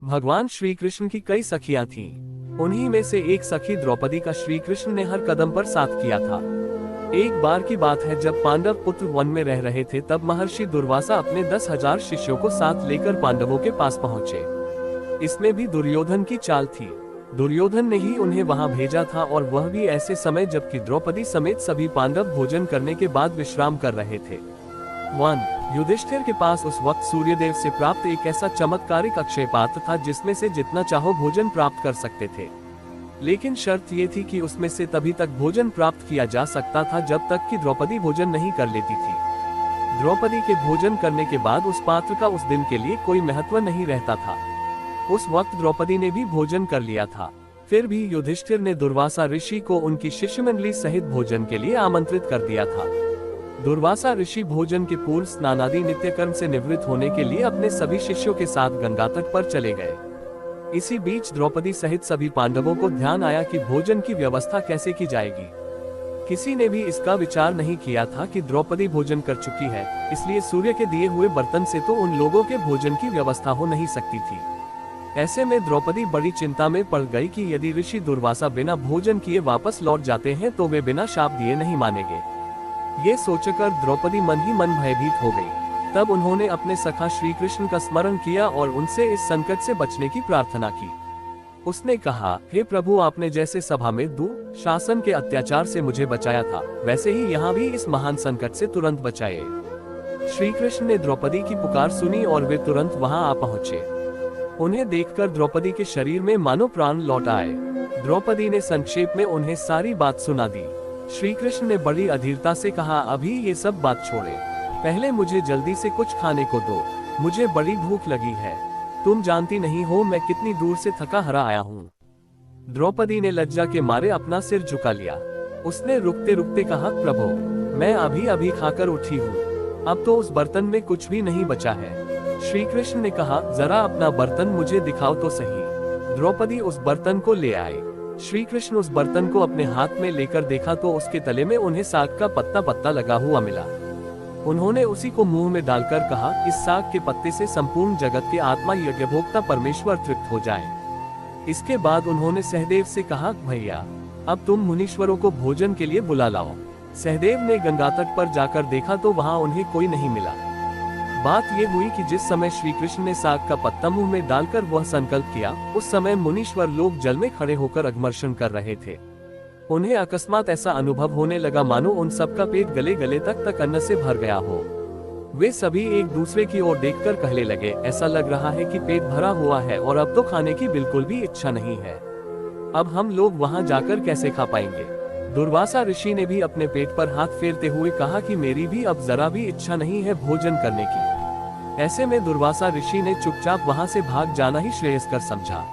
भगवान श्री कृष्ण की कई सखियां थीं। उन्हीं में से एक सखी द्रौपदी का श्री कृष्ण ने हर कदम पर साथ किया था। एक बार की बात है, जब पांडव पुत्र वन में रह रहे थे, तब महर्षि दुर्वासा अपने 10,000 शिष्यों को साथ लेकर पांडवों के पास पहुंचे। इसमें भी दुर्योधन की चाल थी। दुर्योधन ने ही उन्हें वहां भेजा था, और वह भी ऐसे समय जबकि द्रौपदी समेत सभी पांडव भोजन करने के बाद विश्राम कर रहे थे। 1. युधिष्ठिर के पास उस वक्त सूर्यदेव से प्राप्त एक ऐसा चमत्कारिक अक्षय पात्र था जिसमें से जितना चाहो भोजन प्राप्त कर सकते थे। लेकिन शर्त ये थी कि उसमें से तभी तक भोजन प्राप्त किया जा सकता था जब तक कि द्रौपदी भोजन नहीं कर लेती थी। द्रौपदी के भोजन करने के बाद उस पात्र का उस दिन के लिए कोई महत्व नहीं रहता था। उस वक्त द्रौपदी ने भी भोजन कर लिया था। फिर भी युधिष्ठिर ने दुर्वासा ऋषि को उनकी शिष्यमंडली सहित भोजन के लिए आमंत्रित कर दिया था। दुर्वासा ऋषि भोजन के पूर्व स्नानादि नित्य कर्म से निवृत्त होने के लिए अपने सभी शिष्यों के साथ गंगा तट पर चले गए। इसी बीच द्रौपदी सहित सभी पांडवों को ध्यान आया कि भोजन की व्यवस्था कैसे की जाएगी। किसी ने भी इसका विचार नहीं किया था कि द्रौपदी भोजन कर चुकी है, इसलिए सूर्य के दिए हुए बर्तन से तो उन लोगों के भोजन की व्यवस्था हो नहीं सकती थी। ऐसे में द्रौपदी बड़ी चिंता में पड़ गई कि यदि ऋषि दुर्वासा बिना भोजन किए वापस लौट जाते हैं तो वे बिना शाप दिए नहीं मानेंगे। ये सोचकर द्रौपदी मन ही मन भयभीत हो गई। तब उन्होंने अपने सखा श्री कृष्ण का स्मरण किया और उनसे इस संकट से बचने की प्रार्थना की। उसने कहा, हे प्रभु, आपने जैसे सभा में शासन के अत्याचार से मुझे बचाया था, वैसे ही यहाँ भी इस महान संकट से तुरंत बचाइए। श्री कृष्ण ने द्रौपदी की पुकार सुनी और वे तुरंत वहां आ पहुंचे। उन्हें देखकर द्रौपदी के शरीर में मानो प्राण लौट आए। द्रौपदी ने संक्षेप में उन्हें सारी बात सुना दी। श्री कृष्ण ने बड़ी अधीरता से कहा, अभी ये सब बात छोड़े, पहले मुझे जल्दी से कुछ खाने को दो, मुझे बड़ी भूख लगी है। तुम जानती नहीं हो मैं कितनी दूर से थका हारा आया हूँ। द्रौपदी ने लज्जा के मारे अपना सिर झुका लिया। उसने रुकते रुकते कहा, प्रभु, मैं अभी अभी खाकर उठी हूँ, अब तो उस बर्तन में कुछ भी नहीं बचा है। श्री कृष्ण ने कहा, जरा अपना बर्तन मुझे दिखाओ तो सही। द्रौपदी उस बर्तन को ले आए। श्री कृष्ण उस बर्तन को अपने हाथ में लेकर देखा तो उसके तले में उन्हें साग का पत्ता पत्ता लगा हुआ मिला। उन्होंने उसी को मुंह में डालकर कहा, इस साग के पत्ते से संपूर्ण जगत के आत्मा यज्ञभोक्ता परमेश्वर तृप्त हो जाए। इसके बाद उन्होंने सहदेव से कहा, भैया, अब तुम मुनीश्वरों को भोजन के लिए बुला लाओ। सहदेव ने गंगा तट पर जाकर देखा तो वहां उन्हें कोई नहीं मिला। बात यह हुई कि जिस समय श्री कृष्ण ने साग का पत्ता मुंह में डालकर वह संकल्प किया, उस समय मुनीश्वर लोग जल में खड़े होकर अघमर्षण कर रहे थे। उन्हें अकस्मात ऐसा अनुभव होने लगा मानो उन सबका पेट गले गले तक अन्न से भर गया हो। वे सभी एक दूसरे की ओर देखकर कहने लगे, ऐसा लग रहा है कि पेट भरा हुआ है और अब तो खाने की बिल्कुल भी इच्छा नहीं है। अब हम लोग वहां जाकर कैसे खा पाएंगे। दुर्वासा ऋषि ने भी अपने पेट पर हाथ फेरते हुए कहा कि मेरी भी अब जरा भी इच्छा नहीं है भोजन करने की। ऐसे में दुर्वासा ऋषि ने चुपचाप वहां से भाग जाना ही श्रेयस्कर समझा,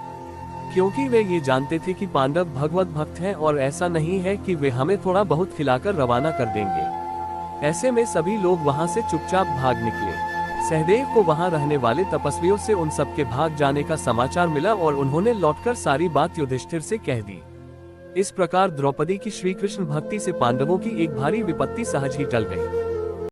क्योंकि वे ये जानते थे कि पांडव भगवत भक्त हैं और ऐसा नहीं है कि वे हमें थोड़ा बहुत खिलाकर रवाना कर देंगे। ऐसे में सभी लोग वहां से चुपचाप भाग निकले। सहदेव को वहां रहने वाले तपस्वियों से उन सबके भाग जाने का समाचार मिला और उन्होंने लौटकर सारी बात युधिष्ठिर से कह दी। इस प्रकार द्रौपदी की श्री कृष्ण भक्ति से पांडवों की एक भारी विपत्ति सहज ही टल गई।